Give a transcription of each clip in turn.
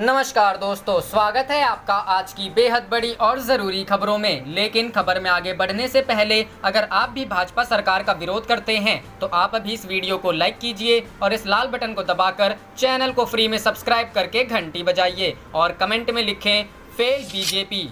नमस्कार दोस्तों, स्वागत है आपका आज की बेहद बड़ी और ज़रूरी खबरों में। लेकिन खबर में आगे बढ़ने से पहले अगर आप भी भाजपा सरकार का विरोध करते हैं तो आप अभी इस वीडियो को लाइक कीजिए और इस लाल बटन को दबाकर चैनल को फ्री में सब्सक्राइब करके घंटी बजाइए और कमेंट में लिखें फेल बीजेपी।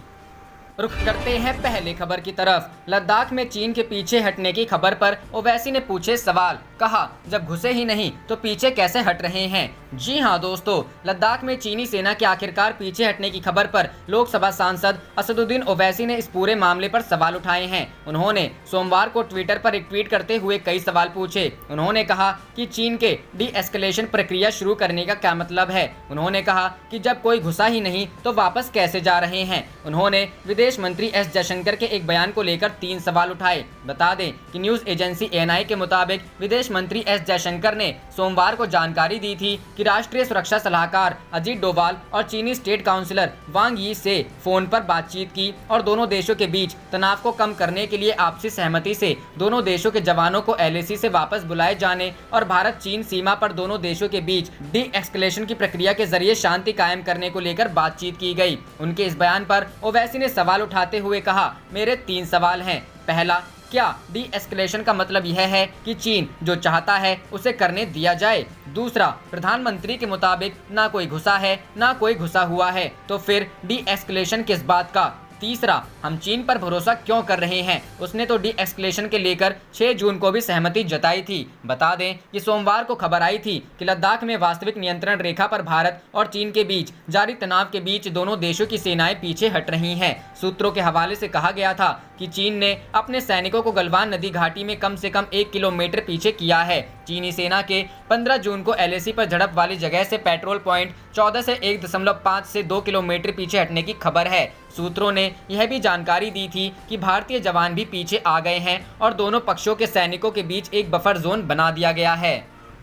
रुख करते हैं पहले खबर की तरफ। लद्दाख में चीन के पीछे हटने की खबर पर ओवैसी ने पूछे सवाल, कहा जब घुसे ही नहीं तो पीछे कैसे हट रहे हैं। जी हां दोस्तों, लद्दाख में चीनी सेना के आखिरकार पीछे हटने की खबर पर लोकसभा सांसद असदुद्दीन ओवैसी ने इस पूरे मामले पर सवाल उठाए हैं। उन्होंने सोमवार को ट्विटर पर एक ट्वीट करते हुए कई सवाल पूछे। उन्होंने कहा कि चीन के डी एस्केलेशन प्रक्रिया शुरू करने का क्या मतलब है। उन्होंने कहा कि जब कोई घुसा ही नहीं तो वापस कैसे जा रहे हैं। उन्होंने विदेश मंत्री एस जयशंकर के एक बयान को लेकर 3 सवाल उठाए। बता दें कि न्यूज एजेंसी एएनआई के मुताबिक विदेश मंत्री एस जयशंकर ने सोमवार को जानकारी दी थी कि राष्ट्रीय सुरक्षा सलाहकार अजीत डोभाल और चीनी स्टेट काउंसिलर वांग यी से फोन पर बातचीत की और दोनों देशों के बीच तनाव को कम करने के लिए आपसी सहमति से दोनों देशों के जवानों को एलएसी से वापस बुलाए जाने और भारत चीन सीमा पर दोनों देशों के बीच डी एस्केलेशन की प्रक्रिया के जरिए शांति कायम करने को लेकर बातचीत की गई। उनके इस बयान पर ओवैसी ने सवाल उठाते हुए कहा, मेरे 3 सवाल हैं। पहला, क्या डी एस्केलेशन का मतलब यह है कि चीन जो चाहता है उसे करने दिया जाए। दूसरा, प्रधानमंत्री के मुताबिक ना कोई घुसा है ना कोई घुसा हुआ है, तो फिर डी एस्केलेशन किस बात का। तीसरा, हम चीन पर भरोसा क्यों कर रहे हैं। उसने तो डी एस्केलेशन के लेकर 6 जून को भी सहमति जताई थी। बता दें कि सोमवार को खबर आई थी कि लद्दाख में वास्तविक नियंत्रण रेखा पर भारत और चीन के बीच जारी तनाव के बीच दोनों देशों की सेनाएं पीछे हट रही हैं। सूत्रों के हवाले से कहा गया था कि चीन ने अपने सैनिकों को गलवान नदी घाटी में कम से कम 1 किलोमीटर पीछे किया है। चीनी सेना के 15 जून को एलएसी पर झड़प वाली जगह से पेट्रोल पॉइंट 14 से 1.5 से 2 किलोमीटर पीछे हटने की खबर है। सूत्रों ने यह भी जानकारी दी थी कि भारतीय जवान भी पीछे आ गए हैं और दोनों पक्षों के सैनिकों के बीच एक बफर जोन बना दिया गया है।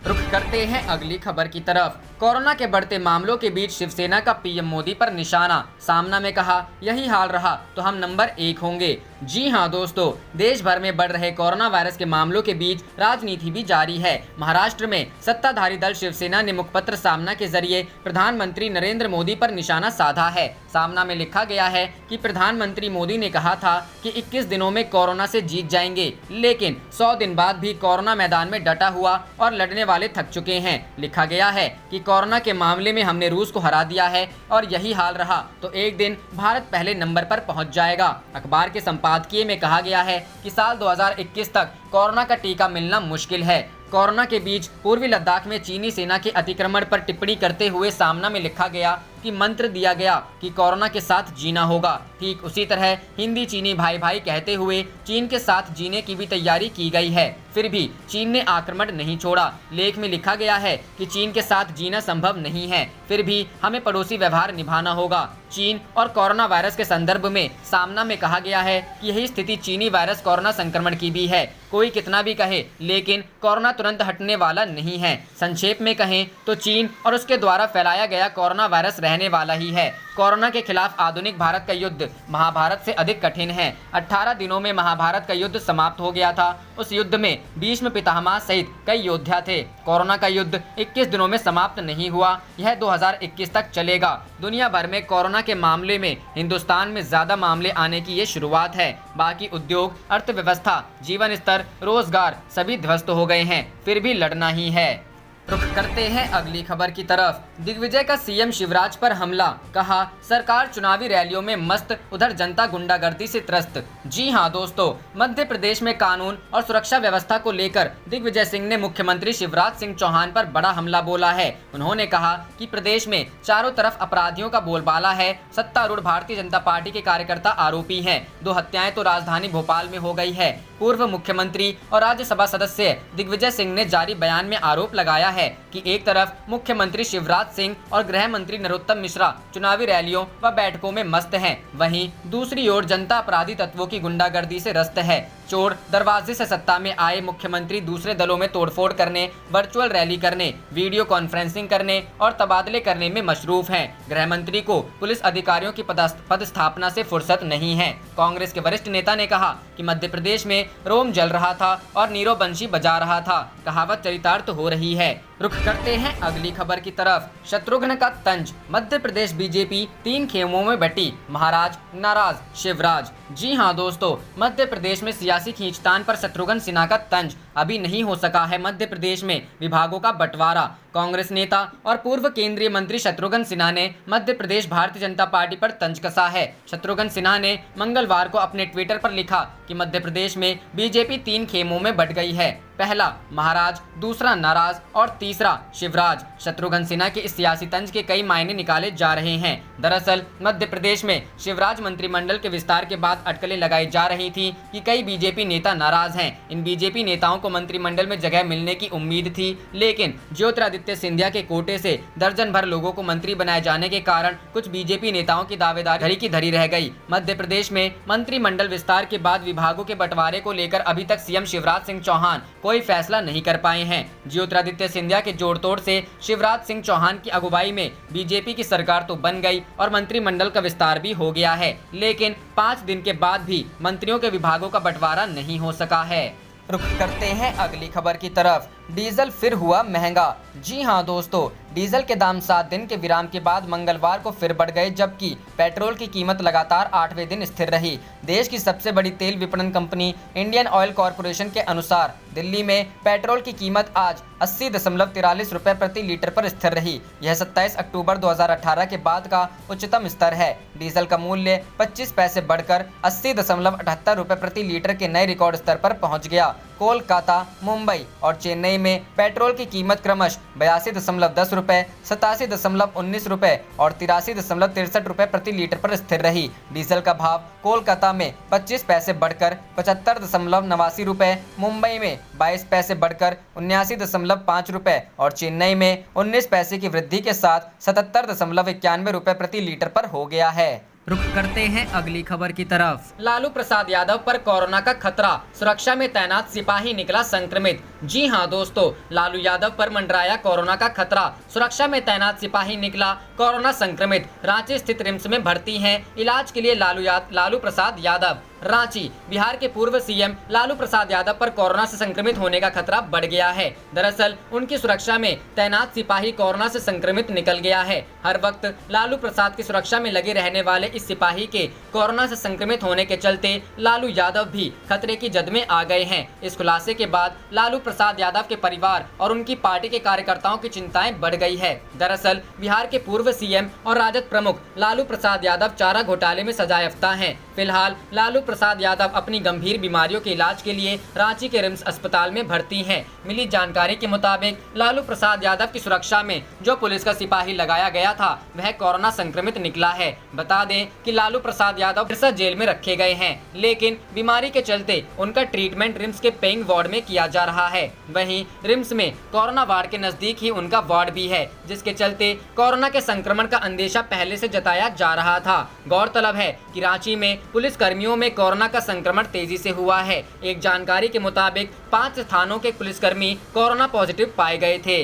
रुख करते हैं अगली खबर की तरफ। कोरोना के बढ़ते मामलों के बीच शिवसेना का पीएम मोदी पर निशाना। सामना में कहा, यही हाल रहा तो हम नंबर 1 होंगे। जी हां दोस्तों, देश भर में बढ़ रहे कोरोना वायरस के मामलों के बीच राजनीति भी जारी है। महाराष्ट्र में सत्ताधारी दल शिवसेना ने मुखपत्र सामना के जरिए प्रधानमंत्री नरेंद्र मोदी पर निशाना साधा है। सामना में लिखा गया है कि प्रधानमंत्री मोदी ने कहा था कि 21 दिनों में कोरोना से जीत जाएंगे, लेकिन 100 दिन बाद भी कोरोना मैदान में डटा हुआ और लड़ने वाले थक चुके हैं। लिखा गया है कि कोरोना के मामले में हमने रूस को हरा दिया है और यही हाल रहा तो एक दिन भारत पहले नंबर पर पहुंच जाएगा। अखबार के संपादकीय में कहा गया है कि साल 2021 तक कोरोना का टीका मिलना मुश्किल है। कोरोना के बीच पूर्वी लद्दाख में चीनी सेना के अतिक्रमण पर टिप्पणी करते हुए सामना में लिखा गया कि मंत्र दिया गया कि कोरोना के साथ जीना होगा। ठीक उसी तरह हिंदी चीनी भाई भाई कहते हुए चीन के साथ जीने की भी तैयारी की गई है। फिर भी चीन ने आक्रमण नहीं छोड़ा। लेख में लिखा गया है कि चीन के साथ जीना संभव नहीं है, फिर भी हमें पड़ोसी व्यवहार निभाना होगा। चीन और कोरोना वायरस के संदर्भ में सामना में कहा गया है कि यही स्थिति चीनी वायरस कोरोना संक्रमण की भी है। कोई कितना भी कहे, लेकिन कोरोना तुरंत हटने वाला नहीं है। संक्षेप में कहें तो चीन और उसके द्वारा फैलाया गया कोरोना वायरस रहने वाला ही है। कोरोना के खिलाफ आधुनिक भारत का युद्ध महाभारत से अधिक कठिन है। 18 दिनों में महाभारत का युद्ध समाप्त हो गया था। उस युद्ध में भीष्म पितामह सहित कई योद्धा थे। कोरोना का युद्ध 21 दिनों में समाप्त नहीं हुआ, यह 2021 तक चलेगा। दुनिया भर में कोरोना के मामले में हिंदुस्तान में ज्यादा मामले आने की ये शुरुआत है। बाकी उद्योग, अर्थव्यवस्था, जीवन स्तर, रोजगार सभी ध्वस्त हो गए हैं, फिर भी लड़ना ही है। रुख करते हैं अगली खबर की तरफ। दिग्विजय का सीएम शिवराज पर हमला, कहा सरकार चुनावी रैलियों में मस्त, उधर जनता गुंडागर्दी से त्रस्त। जी हां दोस्तों, मध्य प्रदेश में कानून और सुरक्षा व्यवस्था को लेकर दिग्विजय सिंह ने मुख्यमंत्री शिवराज सिंह चौहान पर बड़ा हमला बोला है। उन्होंने कहा कि प्रदेश में चारों तरफ अपराधियों का बोलबाला है। सत्तारूढ़ भारतीय जनता पार्टी के कार्यकर्ता आरोपी हैं। 2 हत्याएं तो राजधानी भोपाल में हो गई है। पूर्व मुख्यमंत्री और राज्यसभा सदस्य दिग्विजय सिंह ने जारी बयान में आरोप लगाया है कि एक तरफ मुख्यमंत्री शिवराज सिंह और गृह मंत्री नरोत्तम मिश्रा चुनावी रैलियों व बैठकों में मस्त हैं, वहीं दूसरी ओर जनता अपराधी तत्वों की गुंडागर्दी से ग्रस्त है। चोर दरवाजे से सत्ता में आए मुख्यमंत्री दूसरे दलों में तोड़फोड़ करने, वर्चुअल रैली करने, वीडियो कॉन्फ्रेंसिंग करने और तबादले करने में मशरूफ हैं। गृह मंत्री को पुलिस अधिकारियों की पदस्थापना से फुर्सत नहीं है। कांग्रेस के वरिष्ठ नेता ने कहा कि मध्य प्रदेश में रोम जल रहा था और नीरव बंशी बजा रहा था। कहावत चरितार्थ हो रही है। रुख करते हैं अगली खबर की तरफ। शत्रुघ्न का तंज, मध्य प्रदेश बीजेपी 3 खेमों में बटी, महाराज नाराज, शिवराज। जी हां दोस्तों, मध्य प्रदेश में सियासी खींचतान पर शत्रुघ्न सिन्हा का तंज अभी नहीं हो सका है। मध्य प्रदेश में विभागों का बंटवारा। कांग्रेस नेता और पूर्व केंद्रीय मंत्री शत्रुघ्न सिन्हा ने मध्य प्रदेश भारतीय जनता पार्टी पर तंज कसा है। शत्रुघ्न सिन्हा ने मंगलवार को अपने ट्विटर पर लिखा कि मध्य प्रदेश में बीजेपी 3 खेमों में बट गई है। पहला महाराज, दूसरा नाराज और तीसरा शिवराज। शत्रुघ्न सिन्हा के इस सियासी तंज के कई मायने निकाले जा रहे हैं। दरअसल मध्य प्रदेश में शिवराज मंत्रिमंडल के विस्तार के बाद अटकलें लगाई जा रही थी कि कई बीजेपी नेता नाराज हैं। इन बीजेपी नेताओं को मंत्रिमंडल में जगह मिलने की उम्मीद थी, लेकिन ज्योतिरादित्य सिंधिया के कोटे से दर्जन भर लोगों को मंत्री बनाए जाने के कारण कुछ बीजेपी नेताओं की दावेदारी धरी की धरी रह गई। मध्य प्रदेश में मंत्रिमंडल विस्तार के बाद विभागों के बंटवारे को लेकर अभी तक सीएम शिवराज सिंह चौहान कोई फैसला नहीं कर पाए हैं। ज्योतिरादित्य सिंधिया के जोड़तोड़ से शिवराज सिंह चौहान की अगुवाई में बीजेपी की सरकार तो बन गई और मंत्रिमंडल का विस्तार भी हो गया है, लेकिन 5 दिन के बाद भी मंत्रियों के विभागों का बंटवारा नहीं हो सका है। रुख करते हैं अगली खबर की तरफ। डीजल फिर हुआ महंगा। जी हां दोस्तों, डीजल के दाम 7 दिन के विराम के बाद मंगलवार को फिर बढ़ गए, जबकि पेट्रोल की कीमत लगातार 8वें दिन स्थिर रही। देश की सबसे बड़ी तेल विपणन कंपनी इंडियन ऑयल कॉरपोरेशन के अनुसार दिल्ली में पेट्रोल की कीमत आज 80.43 रुपये प्रति लीटर पर स्थिर रही। यह 27 अक्टूबर 2018 के बाद का उच्चतम स्तर है। डीजल का मूल्य 25 पैसे बढ़कर 80.78 रुपये प्रति लीटर के नए रिकॉर्ड स्तर पर पहुंच गया। कोलकाता, मुंबई और चेन्नई में पेट्रोल की कीमत क्रमश 82.10 रुपये, 87.19 रुपये और 83.63 रुपये प्रति लीटर पर स्थिर रही। डीजल का भाव कोलकाता में 25 पैसे बढ़कर 75.89 रुपये, मुंबई में 22 पैसे बढ़कर 79.5 रुपये और चेन्नई में 19 पैसे की वृद्धि के साथ 77.91 रुपये प्रति लीटर पर हो गया है। रुख करते हैं अगली खबर की तरफ। लालू प्रसाद यादव पर कोरोना का खतरा, सुरक्षा में तैनात सिपाही निकला संक्रमित। जी हां दोस्तों, लालू यादव पर मंडराया कोरोना का खतरा, सुरक्षा में तैनात सिपाही निकला कोरोना संक्रमित। रांची स्थित रिम्स में भर्ती हैं इलाज के लिए लालू प्रसाद यादव। रांची, बिहार के पूर्व सीएम लालू प्रसाद यादव पर कोरोना से संक्रमित होने का खतरा बढ़ गया है। दरअसल उनकी सुरक्षा में तैनात सिपाही कोरोना से संक्रमित निकल गया है। हर वक्त लालू प्रसाद की सुरक्षा में लगे रहने वाले इस सिपाही के कोरोना से संक्रमित होने के चलते लालू यादव भी खतरे की जद में आ गए हैं। इस खुलासे के बाद लालू प्रसाद यादव के परिवार और उनकी पार्टी के कार्यकर्ताओं की चिंताएं बढ़ गई है। दरअसल बिहार के पूर्व सीएम और राजद प्रमुख लालू प्रसाद यादव चारा घोटाले में सजायाफ्ता हैं। फिलहाल लालू प्रसाद यादव अपनी गंभीर बीमारियों के इलाज के लिए रांची के रिम्स अस्पताल में भर्ती हैं। मिली जानकारी के मुताबिक लालू प्रसाद यादव की सुरक्षा में जो पुलिस का सिपाही लगाया गया था वह कोरोना संक्रमित निकला है। बता दें कि लालू प्रसाद यादव बिरसा जेल में रखे गए हैं, लेकिन बीमारी के चलते उनका ट्रीटमेंट रिम्स के पेइंग वार्ड में किया जा रहा है। वहीं रिम्स में कोरोना वार्ड के नजदीक ही उनका वार्ड भी है, जिसके चलते कोरोना के संक्रमण का अंदेशा पहले से जताया जा रहा था। गौरतलब है कि रांची में पुलिस कर्मियों में कोरोना का संक्रमण तेजी से हुआ है। एक जानकारी के मुताबिक 5 थानों के पुलिसकर्मी कोरोना पॉजिटिव पाए गए थे।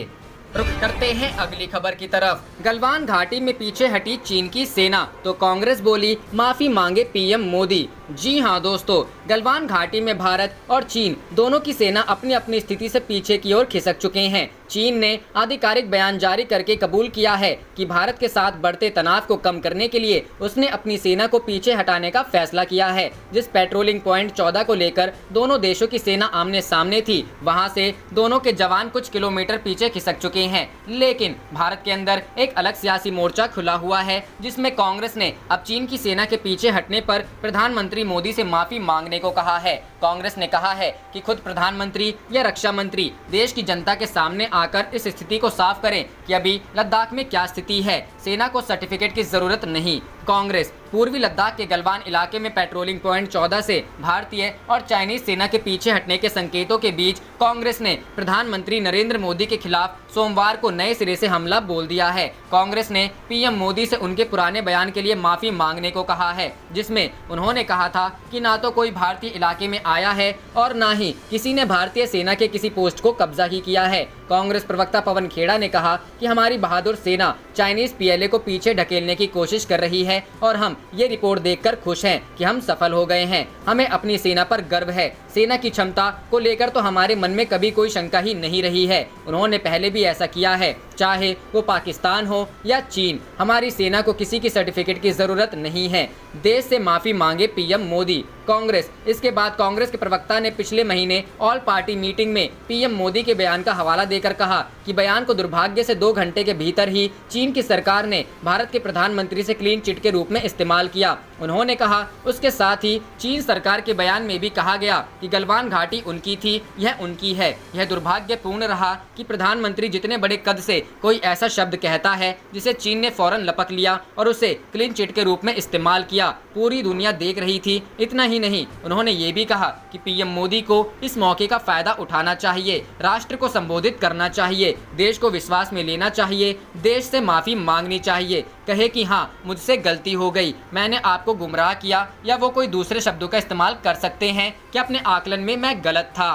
रुख करते हैं अगली खबर की तरफ। गलवान घाटी में पीछे हटी चीन की सेना तो कांग्रेस बोली माफी मांगे पीएम मोदी। जी हां दोस्तों, गलवान घाटी में भारत और चीन दोनों की सेना अपनी अपनी स्थिति से पीछे की ओर खिसक चुके हैं। चीन ने आधिकारिक बयान जारी करके कबूल किया है कि भारत के साथ बढ़ते तनाव को कम करने के लिए उसने अपनी सेना को पीछे हटाने का फैसला किया है। जिस पेट्रोलिंग पॉइंट 14 को लेकर दोनों देशों की सेना आमने सामने थी, वहां से दोनों के जवान कुछ किलोमीटर पीछे खिसक चुके हैं। लेकिन भारत के अंदर एक अलग सियासी मोर्चा खुला हुआ है, जिसमें कांग्रेस ने अब चीन की सेना के पीछे हटने पर प्रधानमंत्री मोदी से माफी मांगने को कहा है। कांग्रेस ने कहा है कि खुद प्रधानमंत्री या रक्षा मंत्री देश की जनता के सामने आकर इस स्थिति को साफ करें कि अभी लद्दाख में क्या स्थिति है। सेना को सर्टिफिकेट की जरूरत नहीं। कांग्रेस पूर्वी लद्दाख के गलवान इलाके में पेट्रोलिंग पॉइंट 14 से भारतीय और चाइनीज सेना के पीछे हटने के संकेतों के बीच कांग्रेस ने प्रधानमंत्री नरेंद्र मोदी के खिलाफ सोमवार को नए सिरे से हमला बोल दिया है। कांग्रेस ने पीएम मोदी से उनके पुराने बयान के लिए माफी मांगने को कहा है, जिसमें उन्होंने कहा था कि ना तो कोई भारतीय इलाके में आया है और ना ही किसी ने भारतीय सेना के किसी पोस्ट को कब्जा ही किया है। कांग्रेस प्रवक्ता पवन खेड़ा ने कहा कि हमारी बहादुर सेना चाइनीज पीएलए को पीछे ढकेलने की कोशिश कर रही है और हम ये रिपोर्ट देखकर खुश हैं कि हम सफल हो गए हैं। हमें अपनी सेना पर गर्व है। सेना की क्षमता को लेकर तो हमारे मन में कभी कोई शंका ही नहीं रही है। उन्होंने पहले भी ऐसा किया है, चाहे वो पाकिस्तान हो या चीन। हमारी सेना को किसी की सर्टिफिकेट की जरूरत नहीं है। देश से माफी मांगे पीएम मोदी। कांग्रेस। इसके बाद कांग्रेस के प्रवक्ता ने पिछले महीने ऑल पार्टी मीटिंग में पीएम मोदी के बयान का हवाला देकर कहा कि बयान को दुर्भाग्य से 2 घंटे के भीतर ही चीन की सरकार ने भारत के प्रधानमंत्री से क्लीन चिट के रूप में इस्तेमाल किया। उन्होंने कहा उसके साथ ही चीन सरकार के बयान में भी कहा गया कि गलवान घाटी उनकी थी, यह उनकी है। यह दुर्भाग्यपूर्ण रहा कि प्रधानमंत्री जितने बड़े कद से कोई ऐसा शब्द कहता है जिसे चीन ने फौरन लपक लिया और उसे क्लीन चिट के रूप में इस्तेमाल किया। पूरी दुनिया देख रही थी। इतना ही नहीं, उन्होंने ये भी कहा कि पीएम मोदी को इस मौके का फायदा उठाना चाहिए, राष्ट्र को संबोधित करना चाहिए, देश को विश्वास में लेना चाहिए, देश से माफी मांगनी चाहिए। कहे कि हाँ, मुझसे गलती हो गई, मैंने आपको गुमराह किया, या वो कोई दूसरे शब्दों का इस्तेमाल कर सकते हैं कि अपने आकलन में मैं गलत था।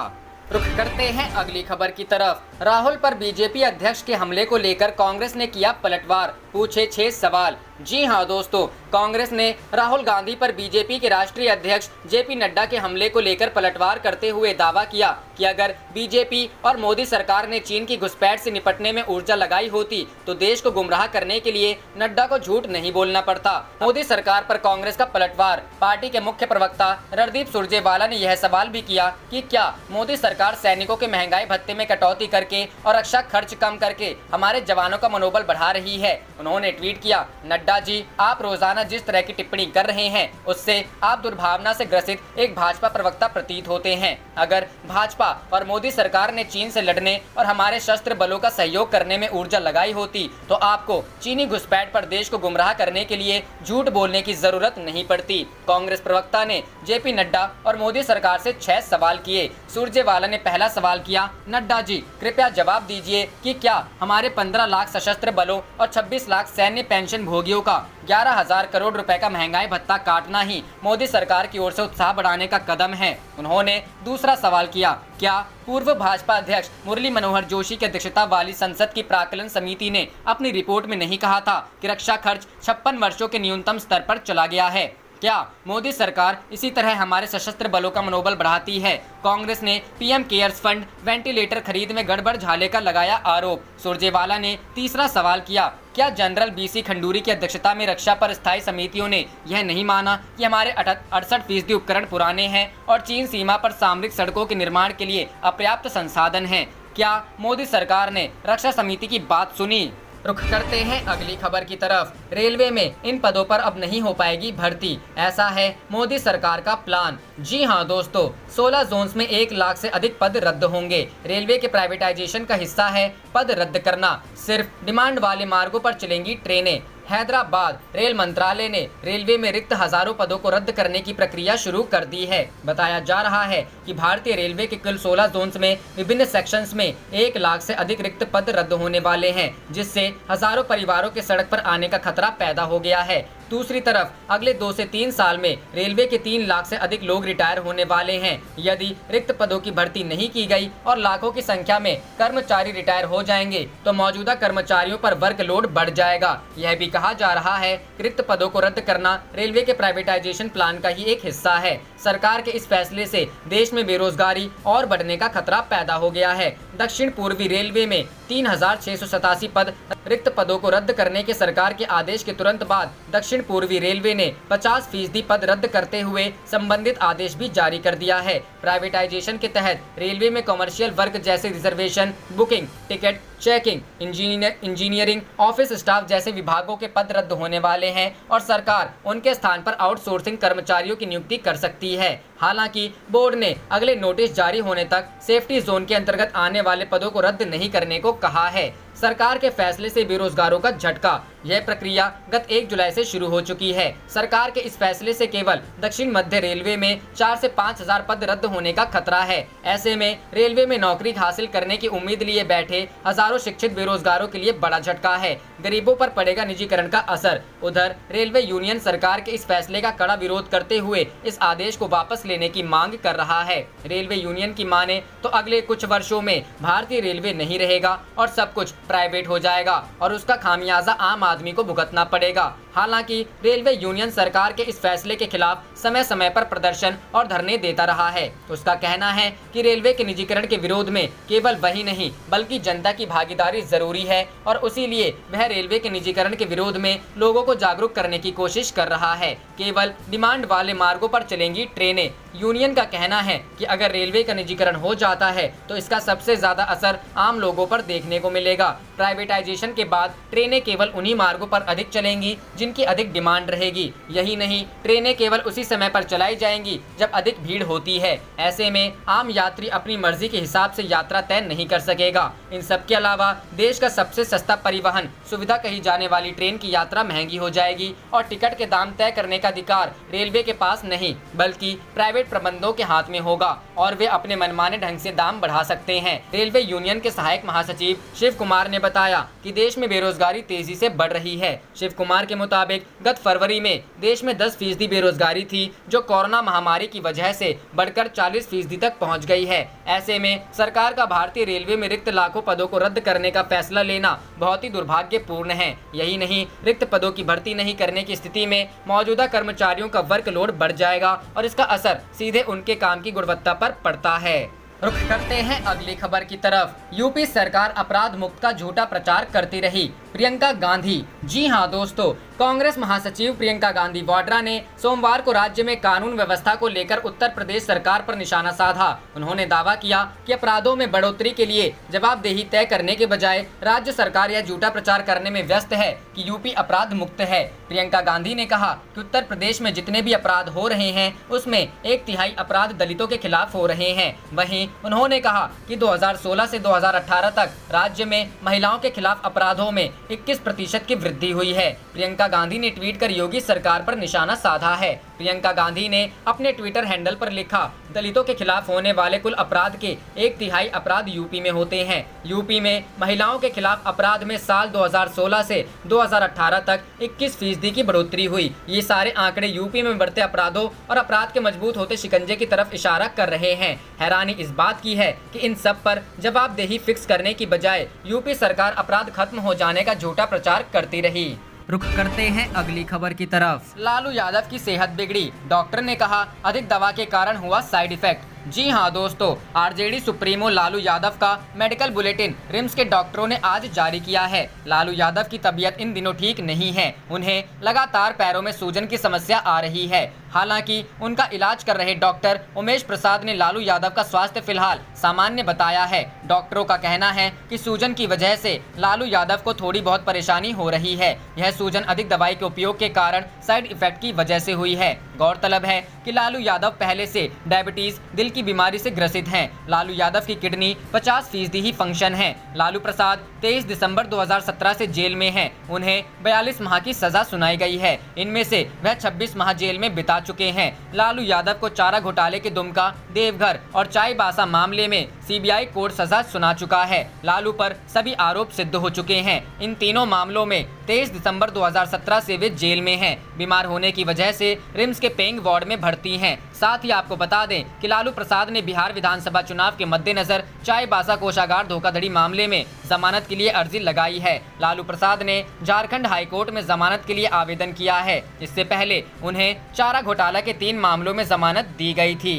रुख करते हैं अगली खबर की तरफ। राहुल पर बीजेपी अध्यक्ष के हमले को लेकर कांग्रेस ने किया पलटवार, पूछे 6 सवाल। जी हां दोस्तों, कांग्रेस ने राहुल गांधी पर बीजेपी के राष्ट्रीय अध्यक्ष जेपी नड्डा के हमले को लेकर पलटवार करते हुए दावा किया कि अगर बीजेपी और मोदी सरकार ने चीन की घुसपैठ से निपटने में ऊर्जा लगाई होती तो देश को गुमराह करने के लिए नड्डा को झूठ नहीं बोलना पड़ता। मोदी सरकार पर कांग्रेस का पलटवार। पार्टी के मुख्य प्रवक्ता रणदीप सुरजेवाला ने यह सवाल भी किया कि क्या मोदी सरकार सैनिकों के महंगाई भत्ते में कटौती करके और रक्षा खर्च कम करके हमारे जवानों का मनोबल बढ़ा रही है। उन्होंने ट्वीट किया, नड्डा जी, आप रोजाना जिस तरह की टिप्पणी कर रहे हैं उससे आप दुर्भावना से ग्रसित एक भाजपा प्रवक्ता प्रतीत होते हैं। अगर भाजपा और मोदी सरकार ने चीन से लड़ने और हमारे शस्त्र बलों का सहयोग करने में ऊर्जा लगाई होती तो आपको चीनी घुसपैठ पर देश को गुमराह करने के लिए झूठ बोलने की जरूरत नहीं पड़ती। कांग्रेस प्रवक्ता ने जेपी नड्डा और मोदी सरकार से 6 सवाल किए। सुरजेवाला ने पहला सवाल किया, नड्डा जी कृपया जवाब दीजिए कि क्या हमारे 15 लाख सशस्त्र बलों और 26 लाख सैन्य पेंशन भोगियों का 11,000 करोड़ रुपए का महंगाई भत्ता काटना ही मोदी सरकार की ओर से उत्साह बढ़ाने का कदम है। उन्होंने दूसरा सवाल किया, क्या पूर्व भाजपा अध्यक्ष मुरली मनोहर जोशी की अध्यक्षता वाली संसद की प्राक्कलन समिति ने अपनी रिपोर्ट में नहीं कहा था कि रक्षा खर्च 56 वर्षों के न्यूनतम स्तर पर चला गया है? क्या मोदी सरकार इसी तरह हमारे सशस्त्र बलों का मनोबल बढ़ाती है? कांग्रेस ने पीएम केयर्स फंड वेंटिलेटर खरीद में गड़बड़ झाले का लगाया आरोप। सुरजेवाला ने तीसरा सवाल किया, क्या जनरल बीसी खंडूरी की अध्यक्षता में रक्षा पर स्थायी समितियों ने यह नहीं माना कि हमारे 68% उपकरण पुराने हैं और चीन सीमा पर सामरिक सड़कों के निर्माण के लिए अपर्याप्त संसाधन हैं? क्या मोदी सरकार ने रक्षा समिति की बात सुनी? रुख करते हैं अगली खबर की तरफ। रेलवे में इन पदों पर अब नहीं हो पाएगी भर्ती, ऐसा है मोदी सरकार का प्लान। जी हां दोस्तों, 16 जोन्स में 1 लाख से अधिक पद रद्द होंगे। रेलवे के प्राइवेटाइजेशन का हिस्सा है पद रद्द करना। सिर्फ डिमांड वाले मार्गों पर चलेंगी ट्रेनें। हैदराबाद रेल मंत्रालय ने रेलवे में रिक्त हजारों पदों को रद्द करने की प्रक्रिया शुरू कर दी है। बताया जा रहा है कि भारतीय रेलवे के कुल 16 जोन्स में विभिन्न सेक्शंस में 1 लाख से अधिक रिक्त पद रद्द होने वाले हैं, जिससे हजारों परिवारों के सड़क पर आने का खतरा पैदा हो गया है। दूसरी तरफ अगले 2 से 3 साल में रेलवे के 3 लाख से अधिक लोग रिटायर होने वाले हैं। यदि रिक्त पदों की भर्ती नहीं की गई और लाखों की संख्या में कर्मचारी रिटायर हो जाएंगे तो मौजूदा कर्मचारियों पर वर्कलोड बढ़ जाएगा। यह भी कहा जा रहा है कि रिक्त पदों को रद्द करना रेलवे के प्राइवेटाइजेशन प्लान का ही एक हिस्सा है। सरकार के इस फैसले से देश में बेरोजगारी और बढ़ने का खतरा पैदा हो गया है। दक्षिण पूर्वी रेलवे में 3,687 पद रिक्त पदों को रद्द करने के सरकार के आदेश के तुरंत बाद दक्षिण पूर्वी रेलवे ने 50% पद रद्द करते हुए संबंधित आदेश भी जारी कर दिया है। प्राइवेटाइजेशन के तहत रेलवे में कमर्शियल वर्क जैसे reservation, booking, ticket checking, engineering, office staff जैसे विभागों के पद रद्द होने वाले हैं और सरकार उनके स्थान पर आउटसोर्सिंग कर्मचारियों की नियुक्ति कर सकती है। हालांकि बोर्ड ने अगले नोटिस जारी होने तक सेफ्टी जोन के अंतर्गत आने वाले पदों को रद्द नहीं करने को कहा है। सरकार के फैसले से बेरोजगारों का झटका। यह प्रक्रिया गत 1 जुलाई से शुरू हो चुकी है। सरकार के इस फैसले से केवल दक्षिण मध्य रेलवे में 4 से 5 हजार पद रद्द होने का खतरा है। ऐसे में रेलवे में नौकरी हासिल करने की उम्मीद लिए बैठे हजारों शिक्षित बेरोजगारों के लिए बड़ा झटका है। गरीबों पर पड़ेगा निजीकरण का असर। उधर रेलवे यूनियन सरकार के इस फैसले का कड़ा विरोध करते हुए इस आदेश को वापस लेने की मांग कर रहा है। रेलवे यूनियन की माने तो अगले कुछ वर्षों में भारतीय रेलवे नहीं रहेगा और सब कुछ प्राइवेट हो जाएगा और उसका खामियाजा आम आदमी को भुगतना पड़ेगा। हालांकि रेलवे यूनियन सरकार के इस फैसले के खिलाफ समय समय पर प्रदर्शन और धरने देता रहा है। उसका कहना है कि रेलवे के निजीकरण के विरोध में केवल वही नहीं बल्कि जनता की भागीदारी जरूरी है और उसी वह रेलवे के निजीकरण के विरोध में लोगों को जागरूक करने की कोशिश कर रहा है। केवल डिमांड वाले मार्गों पर चलेंगी ट्रेनें। यूनियन का कहना है कि अगर रेलवे का निजीकरण हो जाता है तो इसका सबसे ज्यादा असर आम लोगों पर देखने को मिलेगा। प्राइवेटाइजेशन के बाद ट्रेनें केवल उन्हीं मार्गों पर अधिक चलेंगी जिनकी अधिक डिमांड रहेगी। यही नहीं, ट्रेनें केवल उसी समय पर चलाई जाएंगी जब अधिक भीड़ होती है। ऐसे में आम यात्री अपनी मर्जी के हिसाब से यात्रा तय नहीं कर सकेगा। इन सब के अलावा देश का सबसे सस्ता परिवहन सुविधा कही जाने वाली ट्रेन की यात्रा महंगी हो जाएगी और टिकट के दाम तय करने का अधिकार रेलवे के पास नहीं बल्कि प्राइवेट प्रबंधों के हाथ में होगा और वे अपने मनमाने ढंग से दाम बढ़ा सकते हैं। रेलवे यूनियन के सहायक महासचिव शिव कुमार ने बताया कि देश में बेरोजगारी तेजी से बढ़ रही है। शिव कुमार के मुताबिक गत फरवरी में देश में 10% बेरोजगारी थी जो कोरोना महामारी की वजह से बढ़कर 40% तक पहुंच गई है। ऐसे में सरकार का भारतीय रेलवे में रिक्त लाखों पदों को रद्द करने का फैसला लेना बहुत ही दुर्भाग्यपूर्ण है। यही नहीं, रिक्त पदों की भर्ती नहीं करने की स्थिति में मौजूदा कर्मचारियों का वर्कलोड बढ़ जाएगा और इसका असर सीधे उनके काम की गुणवत्ता पर पड़ता है। रुख करते हैं अगली खबर की तरफ। यूपी सरकार अपराध मुक्त का झूठा प्रचार करती रही, प्रियंका गांधी। जी हां दोस्तों, कांग्रेस महासचिव प्रियंका गांधी वाड्रा ने सोमवार को राज्य में कानून व्यवस्था को लेकर उत्तर प्रदेश सरकार पर निशाना साधा। उन्होंने दावा किया कि अपराधों में बढ़ोतरी के लिए जवाबदेही तय करने के बजाय राज्य सरकार यह झूठा प्रचार करने में व्यस्त है कि यूपी अपराध मुक्त है। प्रियंका गांधी ने कहा कि उत्तर प्रदेश में जितने भी अपराध हो रहे हैं उसमें 1/3 अपराध दलितों के खिलाफ हो रहे हैं। वहीं उन्होंने कहा कि 2016 से 2018 तक राज्य में महिलाओं के खिलाफ अपराधों में 21% की वृद्धि हुई है। प्रियंका गांधी ने ट्वीट कर योगी सरकार पर निशाना साधा है। प्रियंका गांधी ने अपने ट्विटर हैंडल पर लिखा, दलितों के खिलाफ होने वाले कुल अपराध के 1/3 अपराध यूपी में होते हैं। यूपी में महिलाओं के खिलाफ अपराध में साल 2016 से 2018 तक 21% की बढ़ोतरी हुई। ये सारे आंकड़े यूपी में बढ़ते अपराधों और अपराध के मजबूत होते शिकंजे की तरफ इशारा कर रहे हैं। हैरानी इस बात की है कि इन सब पर जवाबदेही फिक्स करने की बजाय यूपी सरकार अपराध खत्म हो जाने का झूठा प्रचार करती रही। रुख करते हैं अगली खबर की तरफ। लालू यादव की सेहत बिगड़ी, डॉक्टर ने कहा अधिक दवा के कारण हुआ साइड इफेक्ट। जी हां दोस्तों, आरजेडी सुप्रीमो लालू यादव का मेडिकल बुलेटिन रिम्स के डॉक्टरों ने आज जारी किया है। लालू यादव की तबीयत इन दिनों ठीक नहीं है। उन्हें लगातार पैरों में सूजन की समस्या आ रही है। हालांकि उनका इलाज कर रहे डॉक्टर उमेश प्रसाद ने लालू यादव का स्वास्थ्य फिलहाल सामान्य बताया है। डॉक्टरों का कहना है कि सूजन की वजह से लालू यादव को थोड़ी बहुत परेशानी हो रही है। यह सूजन अधिक दवाई के उपयोग के कारण साइड इफेक्ट की वजह से हुई है। गौरतलब है कि लालू यादव पहले से डायबिटीज, दिल की बीमारी से ग्रसित हैं। लालू यादव की किडनी 50% ही फंक्शन है। लालू प्रसाद 23 दिसंबर 2017 से जेल में हैं। उन्हें 42 माह की सजा सुनाई गई है। इनमें से वह 26 माह जेल में बिता चुके हैं। लालू यादव को चारा घोटाले के दुमका, देवघर और चाईबासा मामले में सीबीआई कोर्ट सजा सुना चुका है। लालू पर सभी आरोप सिद्ध हो चुके हैं। इन तीनों मामलों में 23 दिसंबर 2017 से वे जेल में हैं। बीमार होने की वजह से रिम्स के पेइंग वार्ड में भर्ती हैं। साथ ही आपको बता दें कि लालू प्रसाद ने बिहार विधानसभा चुनाव के मद्देनजर चाईबासा कोषागार धोखाधड़ी मामले में जमानत के लिए अर्जी लगाई है। लालू प्रसाद ने झारखंड हाईकोर्ट में जमानत के लिए आवेदन किया है। इससे पहले उन्हें चारा घोटाला के 3 मामलों में जमानत दी गई थी।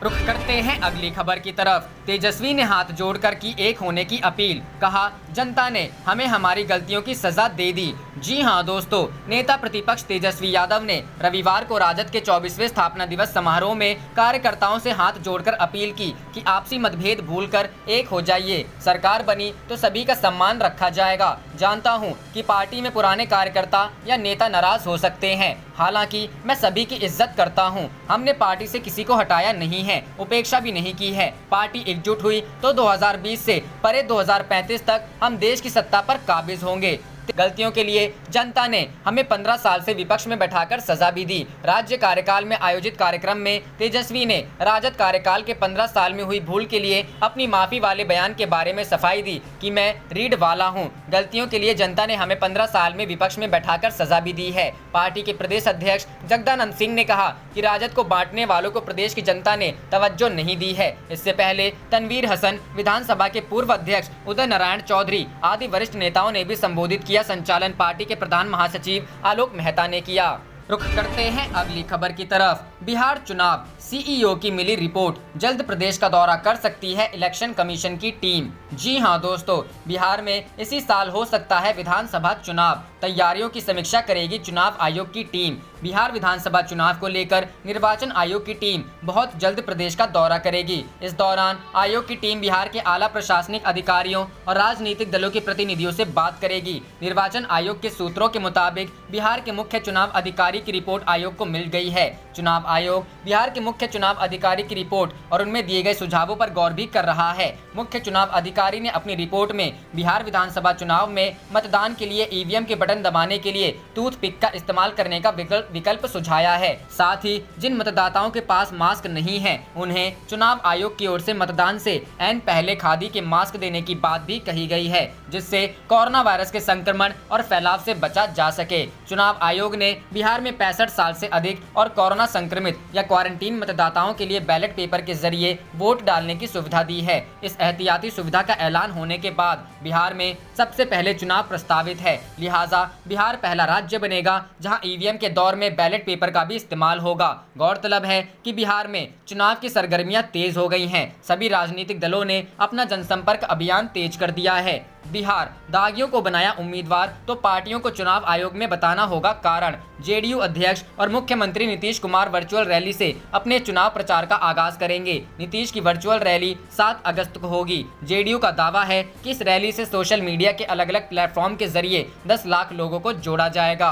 रुख करते हैं अगली खबर की तरफ। तेजस्वी ने हाथ जोड़कर की एक होने की अपील, कहा जनता ने हमें हमारी गलतियों की सजा दे दी। जी हां दोस्तों, नेता प्रतिपक्ष तेजस्वी यादव ने रविवार को राजद के 24वें स्थापना दिवस समारोह में कार्यकर्ताओं से हाथ जोड़कर अपील की कि आपसी मतभेद भूलकर एक हो जाइए। सरकार बनी तो सभी का सम्मान रखा जाएगा। जानता हूं कि पार्टी में पुराने कार्यकर्ता या नेता नाराज हो सकते हैं, हालांकि मैं सभी की इज्जत करता हूं। हमने पार्टी से किसी को हटाया नहीं है। हैं, उपेक्षा भी नहीं की है। पार्टी एकजुट हुई तो 2020 से परे 2035 तक हम देश की सत्ता पर काबिज होंगे। गलतियों के लिए जनता ने हमें 15 साल से विपक्ष में बैठाकर सजा भी दी। राज्य कार्यकाल में आयोजित कार्यक्रम में तेजस्वी ने राजद कार्यकाल के 15 साल में हुई भूल के लिए अपनी माफी वाले बयान के बारे में सफाई दी कि मैं रीढ़ वाला हूं। गलतियों के लिए जनता ने हमें 15 साल में विपक्ष में बैठाकर सजा भी दी है। पार्टी के प्रदेश अध्यक्ष जगदानंद सिंह ने कहा कि राजद को बांटने वालों को प्रदेश की जनता ने तवज्जो नहीं दी है। इससे पहले तनवीर हसन, विधानसभा के पूर्व अध्यक्ष उदय नारायण चौधरी आदि वरिष्ठ नेताओं ने भी संबोधित किया। संचालन पार्टी के प्रधान महासचिव आलोक मेहता ने किया। रुख करते हैं अगली खबर की तरफ। बिहार चुनाव, सीईओ की मिली रिपोर्ट, जल्द प्रदेश का दौरा कर सकती है इलेक्शन कमीशन की टीम। जी हां दोस्तों, बिहार में इसी साल हो सकता है विधानसभा चुनाव। तैयारियों की समीक्षा करेगी चुनाव आयोग की टीम। बिहार विधानसभा चुनाव को लेकर निर्वाचन आयोग की टीम बहुत जल्द प्रदेश का दौरा करेगी। इस दौरान आयोग की टीम बिहार के आला प्रशासनिक अधिकारियों और राजनीतिक दलों के प्रतिनिधियों से बात करेगी। निर्वाचन आयोग के सूत्रों के मुताबिक बिहार के मुख्य चुनाव अधिकारी की रिपोर्ट आयोग को मिल गई है। चुनाव आयोग बिहार के मुख्य चुनाव अधिकारी की रिपोर्ट और उनमें दिए गए सुझावों पर गौर भी कर रहा है। मुख्य चुनाव अधिकारी ने अपनी रिपोर्ट में बिहार विधानसभा चुनाव में मतदान के लिए ईवीएम के बटन दबाने के लिए टूथपिक का इस्तेमाल करने का विकल्प सुझाया है। साथ ही जिन मतदाताओं के पास मास्क नहीं है उन्हें चुनाव आयोग की ओर से मतदान से ऐन पहले खादी के मास्क देने की बात भी कही गई है, जिससे कोरोना वायरस के संक्रमण और फैलाव से बचा जा सके। चुनाव आयोग ने बिहार में 65 साल से अधिक और कोरोना संक्रमित या क्वारंटीन मतदाताओं के लिए बैलेट पेपर के जरिए वोट डालने की सुविधा दी है। इस एहतियाती सुविधा का ऐलान होने के बाद बिहार में सबसे पहले चुनाव प्रस्तावित है, लिहाजा बिहार पहला राज्य बनेगा जहां ईवीएम के दौर में बैलेट पेपर का भी इस्तेमाल होगा। गौरतलब है कि बिहार में चुनाव की सरगर्मियां तेज हो गई हैं। सभी राजनीतिक दलों ने अपना जनसंपर्क अभियान तेज कर दिया है। बिहार दागियों को बनाया उम्मीदवार तो पार्टियों को चुनाव आयोग में बताना होगा कारण। जेडीयू अध्यक्ष और मुख्यमंत्री नीतीश कुमार वर्चुअल रैली से अपने चुनाव प्रचार का आगाज करेंगे। नीतीश की वर्चुअल रैली 7 अगस्त को होगी। जेडीयू का दावा है कि इस रैली से सोशल मीडिया के अलग अलग प्लेटफॉर्म के जरिए 10 लाख लोगों को जोड़ा जाएगा।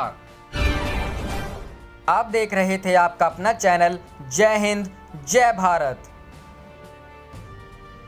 आप देख रहे थे आपका अपना चैनल जय हिंद जय भारत।